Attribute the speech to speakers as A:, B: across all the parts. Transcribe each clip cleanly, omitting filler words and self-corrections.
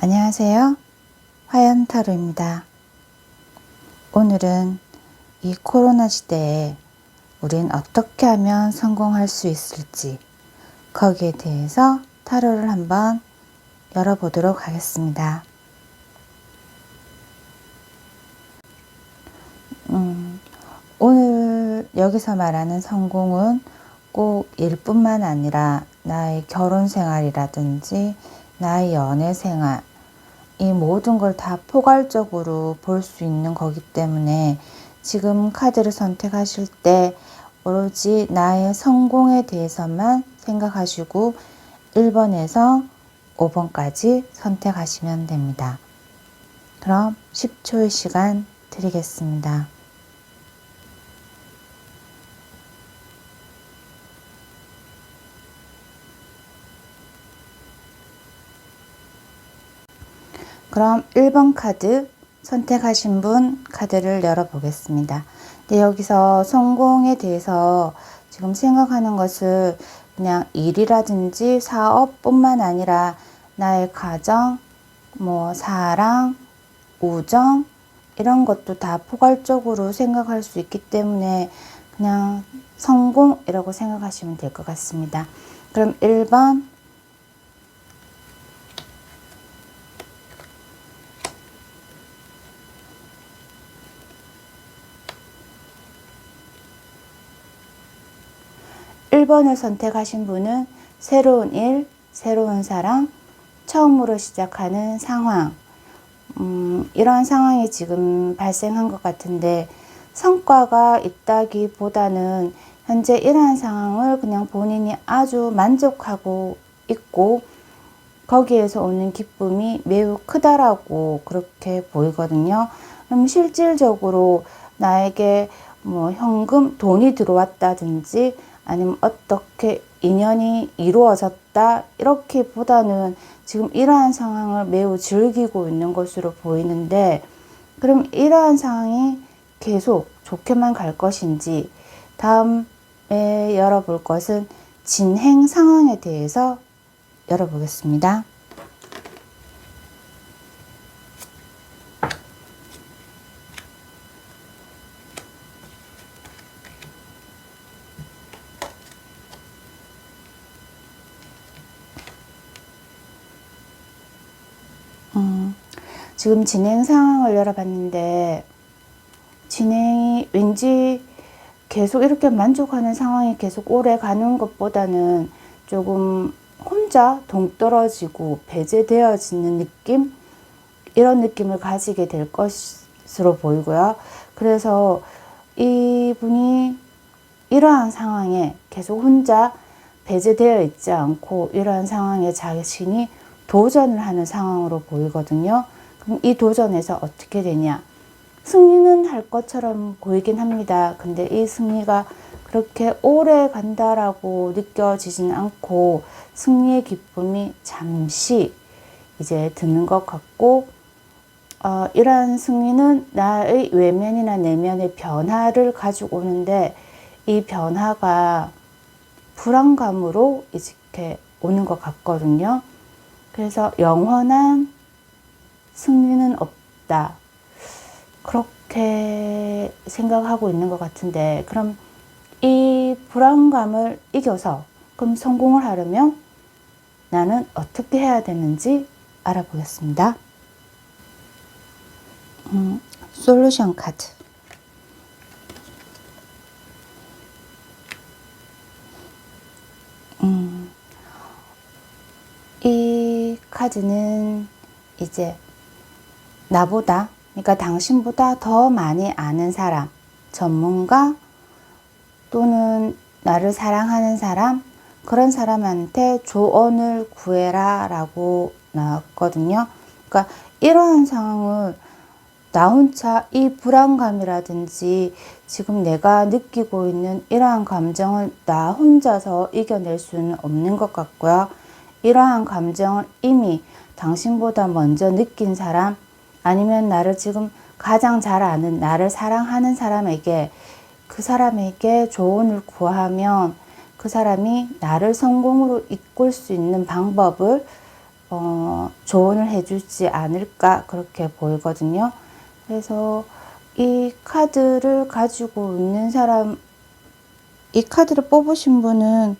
A: 안녕하세요. 화연타로입니다. 오늘은 이 코로나 시대에 우린 어떻게 하면 성공할 수 있을지 거기에 대해서 타로를 한번 열어보도록 하겠습니다. 오늘 여기서 말하는 성공은 꼭 일뿐만 아니라 나의 결혼 생활이라든지 나의 연애 생활, 이 모든 걸 다 포괄적으로 볼 수 있는 거기 때문에 지금 카드를 선택하실 때 오로지 나의 성공에 대해서만 생각하시고 1번에서 5번까지 선택하시면 됩니다. 그럼 10초의 시간 드리겠습니다. 그럼 1번 카드 선택하신 분 카드를 열어보겠습니다. 근데 여기서 성공에 대해서 지금 생각하는 것을 그냥 일이라든지 사업뿐만 아니라 나의 가정, 사랑, 우정 이런 것도 다 포괄적으로 생각할 수 있기 때문에 그냥 성공이라고 생각하시면 될 것 같습니다. 그럼 1번 1번을 선택하신 분은 새로운 일, 새로운 사랑, 처음으로 시작하는 상황, 이러한 상황이 지금 발생한 것 같은데 성과가 있다기보다는 현재 이러한 상황을 그냥 본인이 아주 만족하고 있고 거기에서 오는 기쁨이 매우 크다라고 그렇게 보이거든요. 그럼 실질적으로 나에게 현금, 돈이 들어왔다든지 아니면 어떻게 인연이 이루어졌다 이렇게 보다는 지금 이러한 상황을 매우 즐기고 있는 것으로 보이는데 그럼 이러한 상황이 계속 좋게만 갈 것인지 다음에 열어볼 것은 진행 상황에 대해서 열어보겠습니다. 지금 진행 상황을 열어봤는데 진행이 왠지 계속 이렇게 만족하는 상황이 계속 오래 가는 것보다는 조금 혼자 동떨어지고 배제되어지는 느낌? 이런 느낌을 가지게 될 것으로 보이고요. 그래서 이분이 이러한 상황에 계속 혼자 배제되어 있지 않고 이러한 상황에 자신이 도전을 하는 상황으로 보이거든요. 그럼 이 도전에서 어떻게 되냐? 승리는 할 것처럼 보이긴 합니다. 근데 이 승리가 그렇게 오래 간다라고 느껴지진 않고 승리의 기쁨이 잠시 이제 드는 것 같고 이러한 승리는 나의 외면이나 내면의 변화를 가지고 오는데 이 변화가 불안감으로 이렇게 오는 것 같거든요. 그래서 영원한 승리는 없다. 그렇게 생각하고 있는 것 같은데 그럼 이 불안감을 이겨서 그럼 성공을 하려면 나는 어떻게 해야 되는지 알아보겠습니다. 솔루션 카드 이 카드는 이제 나보다 그러니까 당신보다 더 많이 아는 사람, 전문가 또는 나를 사랑하는 사람 그런 사람한테 조언을 구해라 라고 나왔거든요. 그러니까 이러한 상황을 나 혼자 이 불안감이라든지 지금 내가 느끼고 있는 이러한 감정을 나 혼자서 이겨낼 수는 없는 것 같고요. 이러한 감정을 이미 당신보다 먼저 느낀 사람 아니면 나를 지금 가장 잘 아는 나를 사랑하는 사람에게 그 사람에게 조언을 구하면 그 사람이 나를 성공으로 이끌 수 있는 방법을 조언을 해주지 않을까 그렇게 보이거든요. 그래서 이 카드를 가지고 있는 사람, 이 카드를 뽑으신 분은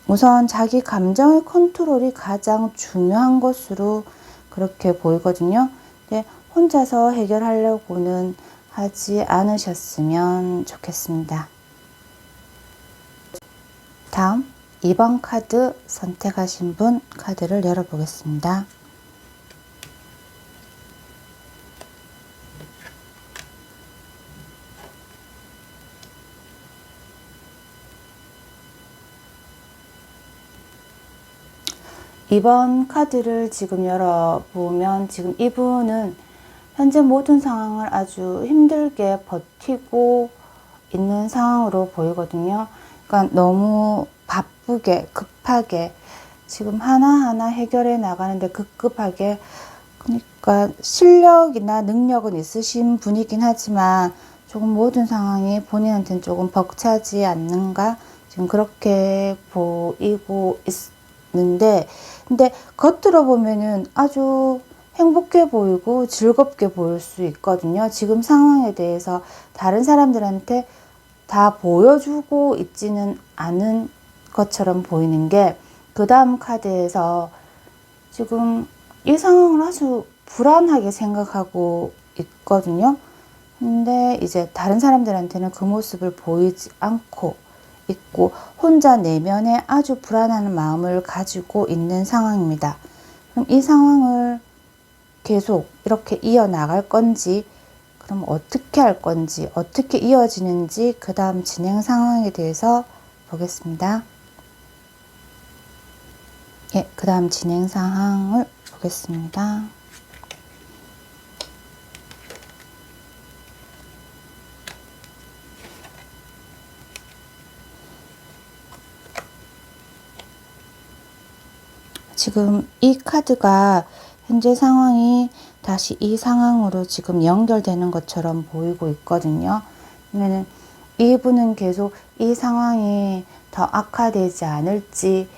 A: 우선 자기 감정의 컨트롤이 가장 중요한 것으로 그렇게 보이거든요. 근데 혼자서 해결하려고는 하지 않으셨으면 좋겠습니다. 다음 2번 카드 선택하신 분 카드를 열어보겠습니다. 이번 카드를 지금 열어보면 지금 이분은 현재 모든 상황을 아주 힘들게 버티고 있는 상황으로 보이거든요. 그러니까 너무 바쁘게 급하게 지금 하나하나 해결해 나가는데 급급하게, 그러니까 실력이나 능력은 있으신 분이긴 하지만 조금 모든 상황이 본인한테는 조금 벅차지 않는가 지금 그렇게 보이고 있는데, 근데 겉으로 보면은 아주 행복해 보이고 즐겁게 보일 수 있거든요. 지금 상황에 대해서 다른 사람들한테 다 보여주고 있지는 않은 것처럼 보이는 게, 그 다음 카드에서 지금 이 상황을 아주 불안하게 생각하고 있거든요. 근데 이제 다른 사람들한테는 그 모습을 보이지 않고 있고 혼자 내면에 아주 불안한 마음을 가지고 있는 상황입니다. 그럼 이 상황을 계속 이렇게 이어나갈 건지, 그럼 어떻게 할 건지, 어떻게 이어지는지 그 다음 진행 상황에 대해서 보겠습니다. 예, 그 다음 진행 상황을 보겠습니다. 지금 이 카드가 현재 상황이 다시 이 상황으로 지금 연결되는 것처럼 보이고 있거든요. 그러면 이분은 계속 이 상황이 더 악화되지 않을지,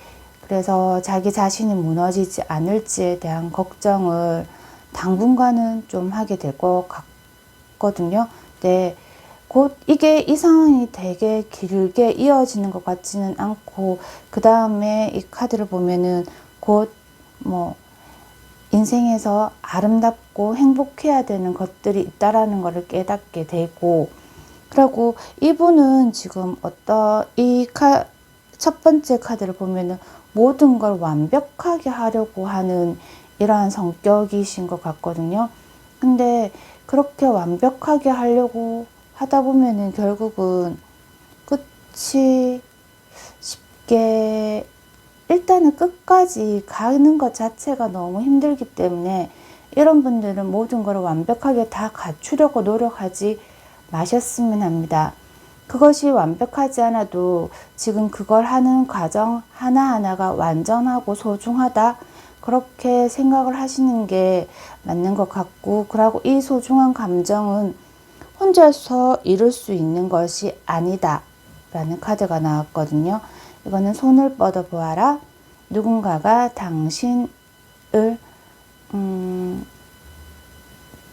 A: 그래서 자기 자신이 무너지지 않을지에 대한 걱정을 당분간은 좀 하게 될 것 같거든요. 네, 곧 이게 이 상황이 되게 길게 이어지는 것 같지는 않고, 그 다음에 이 카드를 보면은 곧 뭐 인생에서 아름답고 행복해야 되는 것들이 있다라는 것을 깨닫게 되고, 그리고 이분은 지금 첫 번째 카드를 보면은 모든 걸 완벽하게 하려고 하는 이러한 성격이신 것 같거든요. 근데 그렇게 완벽하게 하려고 하다 보면은 결국은 끝이 쉽게, 일단은 끝까지 가는 것 자체가 너무 힘들기 때문에 이런 분들은 모든 걸 완벽하게 다 갖추려고 노력하지 마셨으면 합니다. 그것이 완벽하지 않아도 지금 그걸 하는 과정 하나하나가 완전하고 소중하다, 그렇게 생각을 하시는 게 맞는 것 같고, 그리고 이 소중한 감정은 혼자서 이룰 수 있는 것이 아니다 라는 카드가 나왔거든요. 이거는 손을 뻗어 보아라. 누군가가 당신을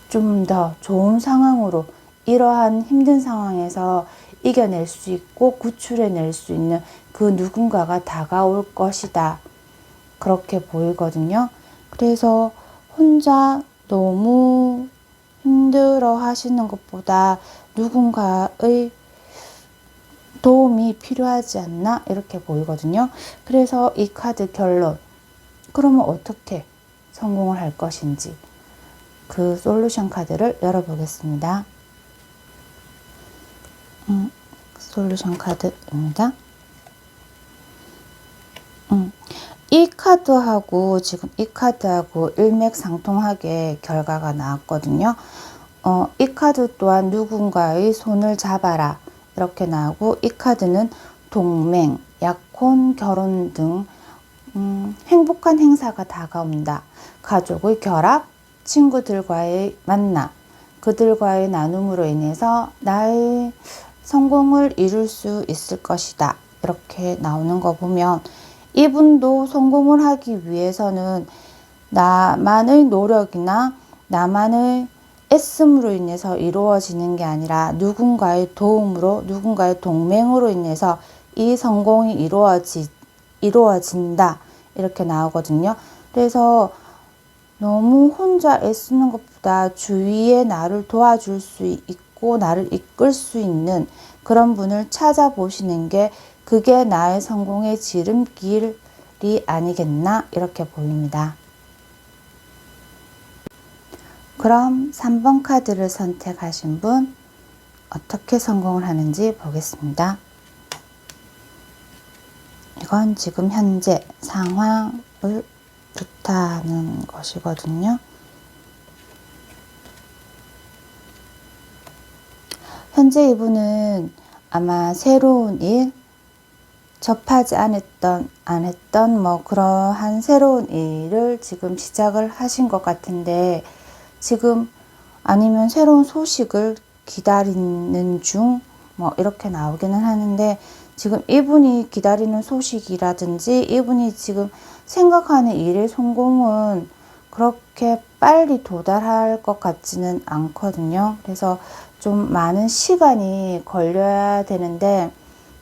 A: 좀 더 좋은 상황으로, 이러한 힘든 상황에서 이겨낼 수 있고 구출해낼 수 있는 그 누군가가 다가올 것이다, 그렇게 보이거든요. 그래서 혼자 너무 힘들어 하시는 것보다 누군가의 도움이 필요하지 않나 이렇게 보이거든요. 그래서 이 카드 결론, 그러면 어떻게 성공을 할 것인지 그 솔루션 카드를 열어보겠습니다. 솔루션 카드입니다. 이 카드하고 지금 이 카드하고 일맥상통하게 결과가 나왔거든요. 이 카드 또한 누군가의 손을 잡아라 이렇게 나오고, 이 카드는 동맹, 약혼, 결혼 등 행복한 행사가 다가온다. 가족의 결합, 친구들과의 만남, 그들과의 나눔으로 인해서 나의 성공을 이룰 수 있을 것이다, 이렇게 나오는 거 보면 이분도 성공을 하기 위해서는 나만의 노력이나 나만의 애씀으로 인해서 이루어지는 게 아니라 누군가의 도움으로, 누군가의 동맹으로 인해서 이 성공이 이루어진다. 이렇게 나오거든요. 그래서 너무 혼자 애쓰는 것보다 주위에 나를 도와줄 수 있고 나를 이끌 수 있는 그런 분을 찾아보시는 게 그게 나의 성공의 지름길이 아니겠나 이렇게 보입니다. 그럼 3번 카드를 선택하신 분 어떻게 성공을 하는지 보겠습니다. 이건 지금 현재 상황을 뜻하는 것이거든요. 현재 이분은 아마 새로운 일, 접하지 안 했던 뭐 그러한 새로운 일을 지금 시작을 하신 것 같은데 지금 아니면 새로운 소식을 기다리는 중 뭐 이렇게 나오기는 하는데 지금 이분이 기다리는 소식이라든지 이분이 지금 생각하는 일의 성공은 그렇게 빨리 도달할 것 같지는 않거든요. 그래서 좀 많은 시간이 걸려야 되는데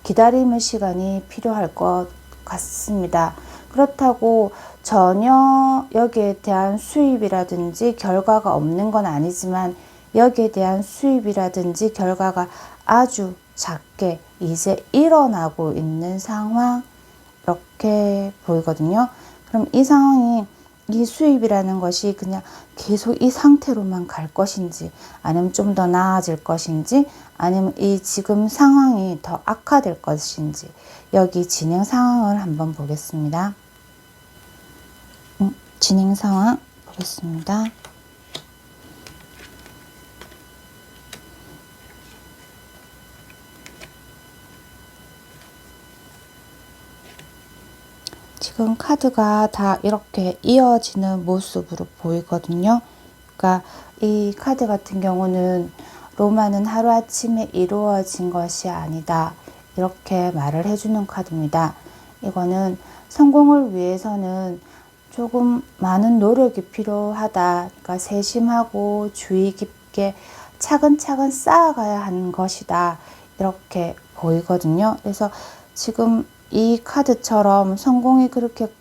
A: 기다림의 시간이 필요할 것 같습니다. 그렇다고 전혀 여기에 대한 수입이라든지 결과가 없는 건 아니지만 여기에 대한 수입이라든지 결과가 아주 작게 이제 일어나고 있는 상황 이렇게 보이거든요. 그럼 이 상황이 이 수입이라는 것이 그냥 계속 이 상태로만 갈 것인지 아니면 좀 더 나아질 것인지 아니면 이 지금 상황이 더 악화될 것인지 여기 진행 상황을 한번 보겠습니다. 진행 상황 보겠습니다. 지금 카드가 다 이렇게 이어지는 모습으로 보이거든요. 그러니까 이 카드 같은 경우는 로마는 하루아침에 이루어진 것이 아니다. 이렇게 말을 해주는 카드입니다. 이거는 성공을 위해서는 조금 많은 노력이 필요하다. 그러니까 세심하고 주의 깊게 차근차근 쌓아가야 하는 것이다. 이렇게 보이거든요. 그래서 지금 이 카드처럼 성공이 그렇게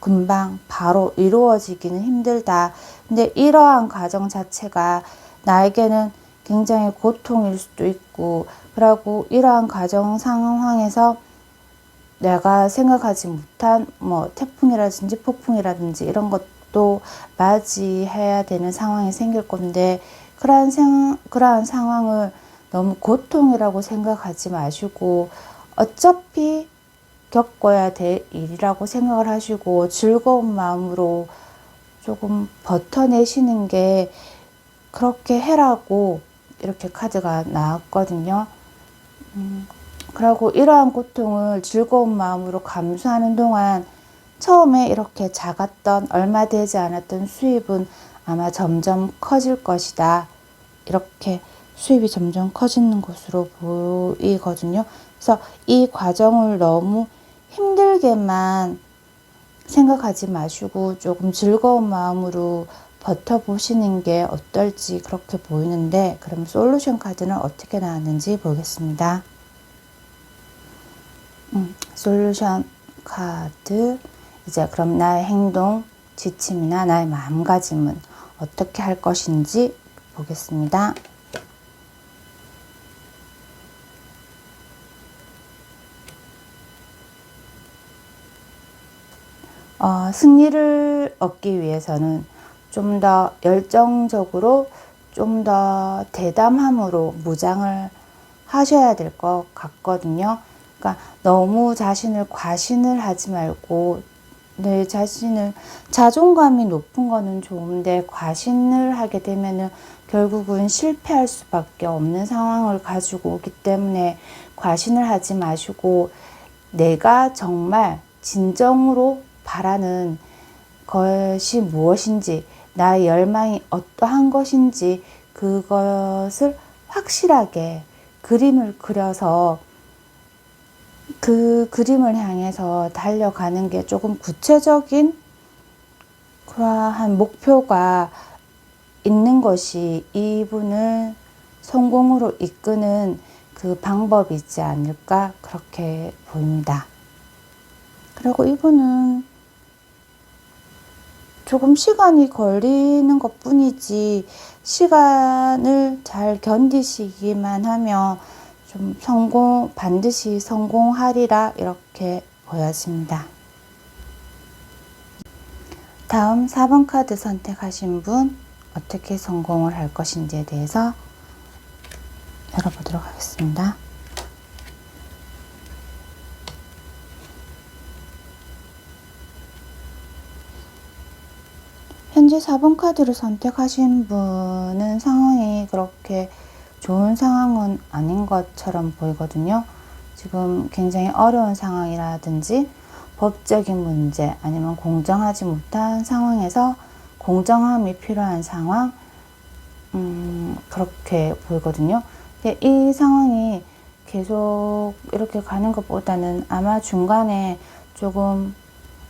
A: 금방 바로 이루어지기는 힘들다. 근데 이러한 과정 자체가 나에게는 굉장히 고통일 수도 있고, 그리고 이러한 과정 상황에서 내가 생각하지 못한 뭐 태풍이라든지 폭풍이라든지 이런 것도 맞이해야 되는 상황이 생길 건데, 그러한 상황을 너무 고통이라고 생각하지 마시고 어차피 겪어야 될 일이라고 생각을 하시고 즐거운 마음으로 조금 버텨내시는 게 그렇게 해라고 이렇게 카드가 나왔거든요. 그리고 이러한 고통을 즐거운 마음으로 감수하는 동안 처음에 이렇게 작았던 얼마 되지 않았던 수입은 아마 점점 커질 것이다. 이렇게 수입이 점점 커지는 것으로 보이거든요. 그래서 이 과정을 너무 힘들게만 생각하지 마시고 조금 즐거운 마음으로 버텨보시는 게 어떨지 그렇게 보이는데, 그럼 솔루션 카드는 어떻게 나왔는지 보겠습니다. 솔루션 카드, 이제 그럼 나의 행동, 지침이나 나의 마음가짐은 어떻게 할 것인지 보겠습니다. 승리를 얻기 위해서는 좀 더 열정적으로, 좀 더 대담함으로 무장을 하셔야 될 것 같거든요. 그러니까 너무 자신을 과신을 하지 말고, 내 자신을, 자존감이 높은 거는 좋은데 과신을 하게 되면은 결국은 실패할 수밖에 없는 상황을 가지고 오기 때문에 과신을 하지 마시고, 내가 정말 진정으로 바라는 것이 무엇인지, 나의 열망이 어떠한 것인지 그것을 확실하게 그림을 그려서 그 그림을 향해서 달려가는 게 조금 구체적인 그러한 목표가 있는 것이 이분을 성공으로 이끄는 그 방법이 있지 않을까 그렇게 보입니다. 그리고 이분은 조금 시간이 걸리는 것 뿐이지 시간을 잘 견디시기만 하면 좀 반드시 성공하리라 이렇게 보여집니다. 다음 4번 카드 선택하신 분 어떻게 성공을 할 것인지에 대해서 열어보도록 하겠습니다. 현재 4번 카드를 선택하신 분은 상황이 그렇게 좋은 상황은 아닌 것처럼 보이거든요. 지금 굉장히 어려운 상황이라든지 법적인 문제 아니면 공정하지 못한 상황에서 공정함이 필요한 상황 그렇게 보이거든요. 근데 이 상황이 계속 이렇게 가는 것보다는 아마 중간에 조금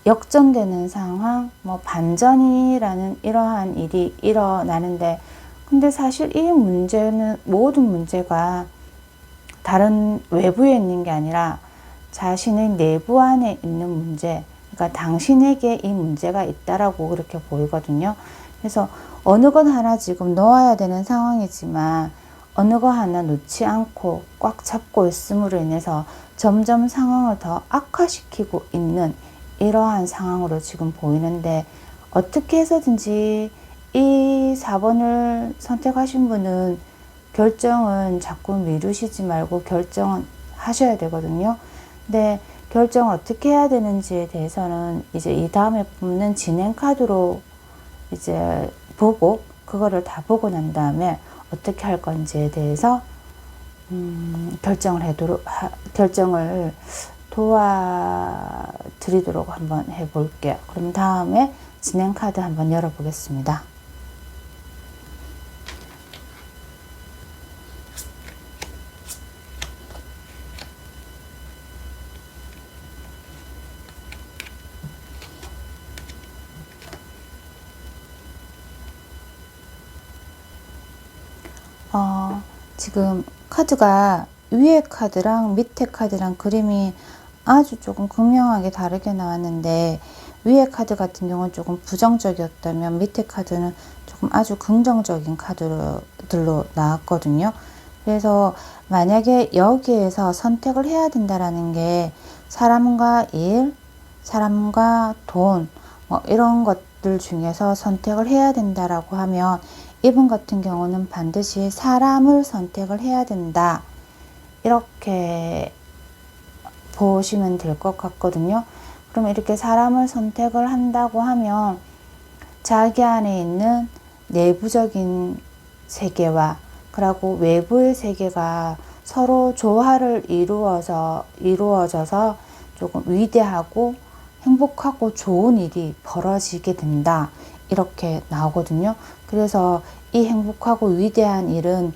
A: 역전되는 상황, 뭐 반전이라는 이러한 일이 일어나는데 근데 사실 이 문제는 모든 문제가 다른 외부에 있는 게 아니라 자신의 내부 안에 있는 문제, 그러니까 당신에게 이 문제가 있다라고 그렇게 보이거든요. 그래서 어느 것 하나 지금 놓아야 되는 상황이지만 어느 것 하나 놓지 않고 꽉 잡고 있음으로 인해서 점점 상황을 더 악화시키고 있는 이러한 상황으로 지금 보이는데 어떻게 해서든지 이 4번을 선택하신 분은 결정은 자꾸 미루시지 말고 결정은 하셔야 되거든요. 근데 결정 어떻게 해야 되는지에 대해서는 이제 이 다음에 뽑는 진행 카드로 이제 보고 그거를 다 보고 난 다음에 어떻게 할 건지에 대해서 결정을 도와드리도록 한번 해볼게요. 그럼 다음에 진행 카드 한번 열어보겠습니다. 지금 카드가 위에 카드랑 밑에 카드랑 그림이 아주 조금 극명하게 다르게 나왔는데 위에 카드 같은 경우는 조금 부정적이었다면 밑에 카드는 조금 아주 긍정적인 카드들로 나왔거든요. 그래서 만약에 여기에서 선택을 해야 된다라는 게 사람과 일, 사람과 돈, 뭐 이런 것들 중에서 선택을 해야 된다라고 하면 이분 같은 경우는 반드시 사람을 선택을 해야 된다. 이렇게 보시면 될 것 같거든요. 그럼 이렇게 사람을 선택을 한다고 하면 자기 안에 있는 내부적인 세계와 그리고 외부의 세계가 서로 조화를 이루어져서 조금 위대하고 행복하고 좋은 일이 벌어지게 된다. 이렇게 나오거든요. 그래서 이 행복하고 위대한 일은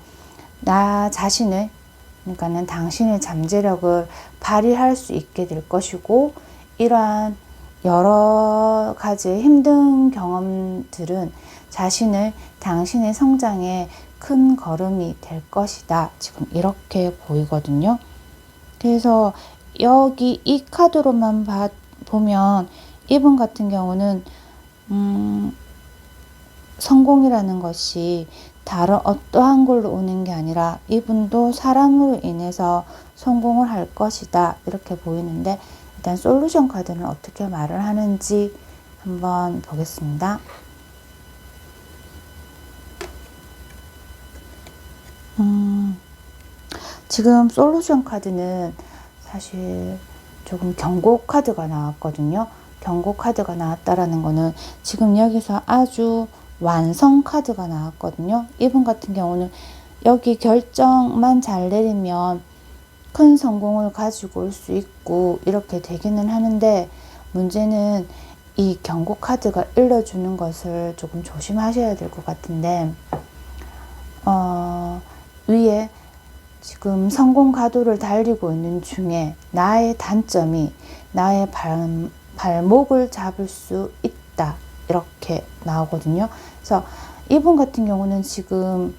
A: 나 자신을 그러니까는 당신의 잠재력을 발휘할 수 있게 될 것이고 이러한 여러 가지 힘든 경험들은 당신의 성장에 큰 걸음이 될 것이다. 지금 이렇게 보이거든요. 그래서 여기 이 카드로만 보면 이분 같은 경우는 성공이라는 것이 다른 어떠한 걸로 오는 게 아니라 이분도 사람으로 인해서 성공을 할 것이다. 이렇게 보이는데 일단 솔루션 카드는 어떻게 말을 하는지 한번 보겠습니다. 지금 솔루션 카드는 사실 조금 경고 카드가 나왔거든요. 경고 카드가 나왔다라는 거는 지금 여기서 아주 완성 카드가 나왔거든요. 이분 같은 경우는 여기 결정만 잘 내리면 큰 성공을 가지고 올 수 있고 이렇게 되기는 하는데 문제는 이 경고 카드가 일러주는 것을 조금 조심하셔야 될 것 같은데 위에 지금 성공 가도를 달리고 있는 중에 나의 단점이 나의 발목을 잡을 수 있다. 이렇게 나오거든요. 그래서 이분 같은 경우는 지금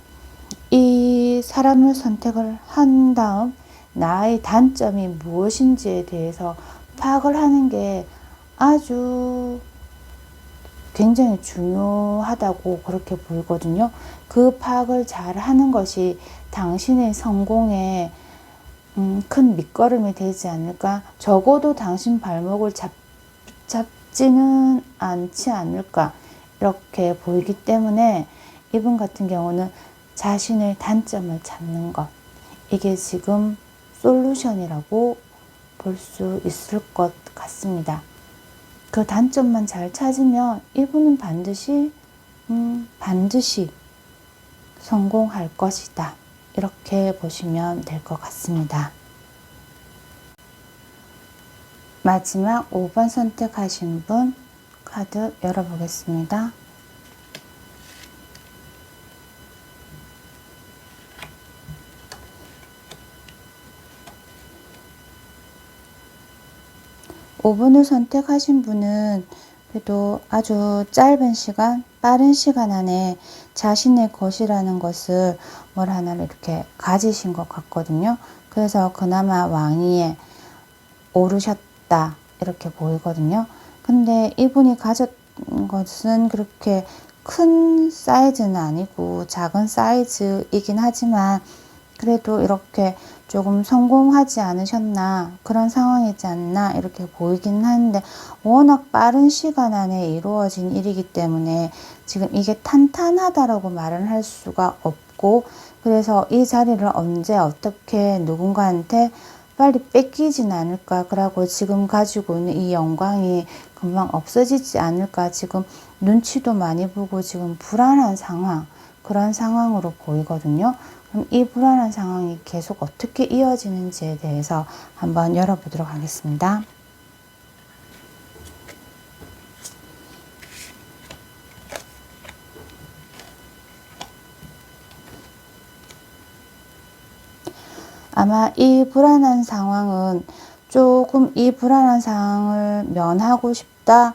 A: 이 사람을 선택을 한 다음 나의 단점이 무엇인지에 대해서 파악을 하는 게 아주 굉장히 중요하다고 그렇게 보이거든요. 그 파악을 잘 하는 것이 당신의 성공에 큰 밑거름이 되지 않을까? 적어도 당신 발목을 잡지는 않지 않을까? 이렇게 보이기 때문에 이분 같은 경우는 자신의 단점을 찾는 것, 이게 지금 솔루션이라고 볼 수 있을 것 같습니다. 그 단점만 잘 찾으면 이분은 반드시 성공할 것이다. 이렇게 보시면 될 것 같습니다. 마지막 5번 선택하신 분 카드 열어보겠습니다. (5번을) 선택하신 분은 그래도 아주 짧은 시간, 빠른 시간 안에 자신의 것이라는 것을 뭘 하나를 이렇게 가지신 것 같거든요. 그래서 그나마 왕위에 오르셨다 이렇게 보이거든요. 근데 이분이 가졌던 것은 그렇게 큰 사이즈는 아니고 작은 사이즈이긴 하지만 그래도 이렇게 조금 성공하지 않으셨나 그런 상황이지 않나 이렇게 보이긴 하는데 워낙 빠른 시간 안에 이루어진 일이기 때문에 지금 이게 탄탄하다라고 말은 할 수가 없고 그래서 이 자리를 언제 어떻게 누군가한테 빨리 뺏기진 않을까 그러고 지금 가지고 있는 이 영광이 금방 없어지지 않을까 지금 눈치도 많이 보고 지금 불안한 상황 그런 상황으로 보이거든요. 그럼 이 불안한 상황이 계속 어떻게 이어지는지에 대해서 한번 열어보도록 하겠습니다. 아마 이 불안한 상황은 조금 이 불안한 상황을 면하고 싶다,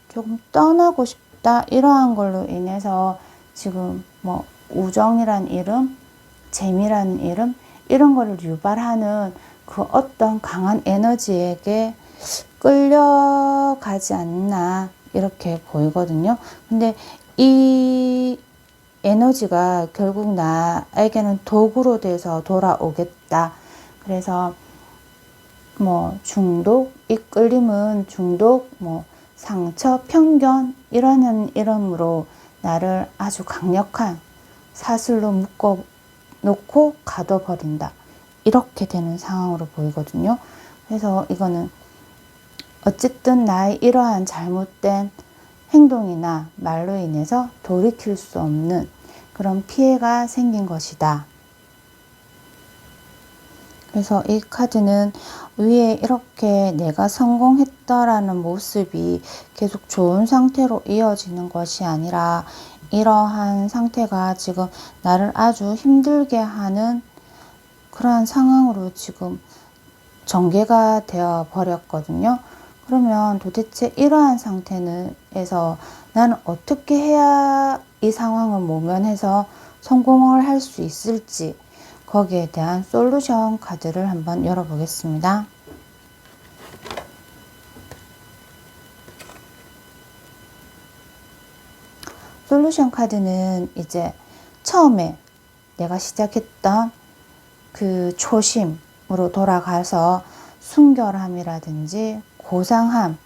A: 조금 떠나고 싶다 이러한 걸로 인해서 지금 뭐 우정이란 이름, 재미라는 이름 이런 거를 유발하는 그 어떤 강한 에너지에게 끌려가지 않나 이렇게 보이거든요. 근데 이 에너지가 결국 나에게는 도구로 돼서 돌아오겠다. 그래서 뭐 중독, 이끌림은 중독, 뭐 상처, 편견 이러는 이름으로 나를 아주 강력한 사슬로 묶어 놓고 가둬버린다. 이렇게 되는 상황으로 보이거든요. 그래서 이거는 어쨌든 나의 이러한 잘못된 행동이나 말로 인해서 돌이킬 수 없는 그런 피해가 생긴 것이다. 그래서 이 카드는 위에 이렇게 내가 성공했다라는 모습이 계속 좋은 상태로 이어지는 것이 아니라 이러한 상태가 지금 나를 아주 힘들게 하는 그러한 상황으로 지금 전개가 되어 버렸거든요. 그러면 도대체 이러한 상태에서 나는 어떻게 해야 이 상황을 모면해서 성공을 할 수 있을지 거기에 대한 솔루션 카드를 한번 열어보겠습니다. 솔루션 카드는 이제 처음에 내가 시작했던 그 초심으로 돌아가서 순결함이라든지 고상함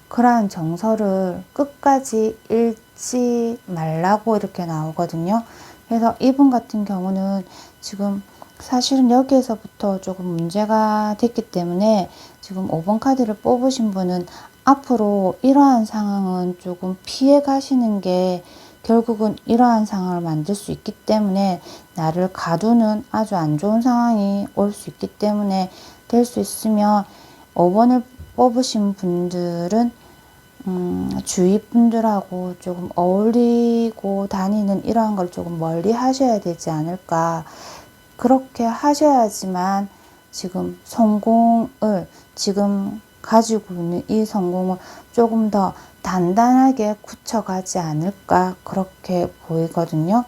A: 그러한 정서를 끝까지 잃지 말라고 이렇게 나오거든요. 그래서 이분 같은 경우는 지금 사실은 여기에서부터 조금 문제가 됐기 때문에 지금 5번 카드를 뽑으신 분은 앞으로 이러한 상황은 조금 피해 가시는 게 결국은 이러한 상황을 만들 수 있기 때문에 나를 가두는 아주 안 좋은 상황이 올 수 있기 때문에 될 수 있으면 5번을 뽑으신 분들은 주위 분들하고 조금 어울리고 다니는 이러한 걸 조금 멀리 하셔야 되지 않을까 그렇게 하셔야지만 지금 성공을, 지금 가지고 있는 이 성공을 조금 더 단단하게 굳혀가지 않을까, 그렇게 보이거든요.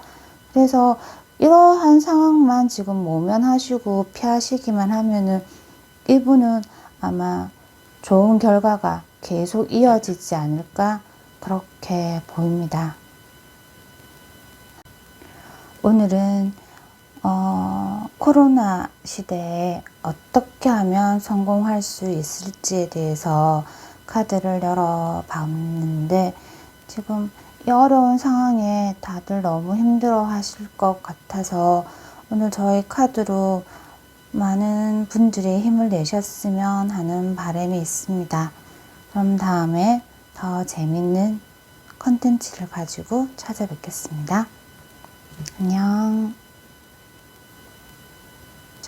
A: 그래서 이러한 상황만 지금 모면하시고 피하시기만 하면은 이분은 아마 좋은 결과가 계속 이어지지 않을까, 그렇게 보입니다. 오늘은 코로나 시대에 어떻게 하면 성공할 수 있을지에 대해서 카드를 열어봤는데, 지금 이 어려운 상황에 다들 너무 힘들어 하실 것 같아서 오늘 저희 카드로 많은 분들이 힘을 내셨으면 하는 바람이 있습니다. 그럼 다음에 더 재밌는 컨텐츠를 가지고 찾아뵙겠습니다. 안녕.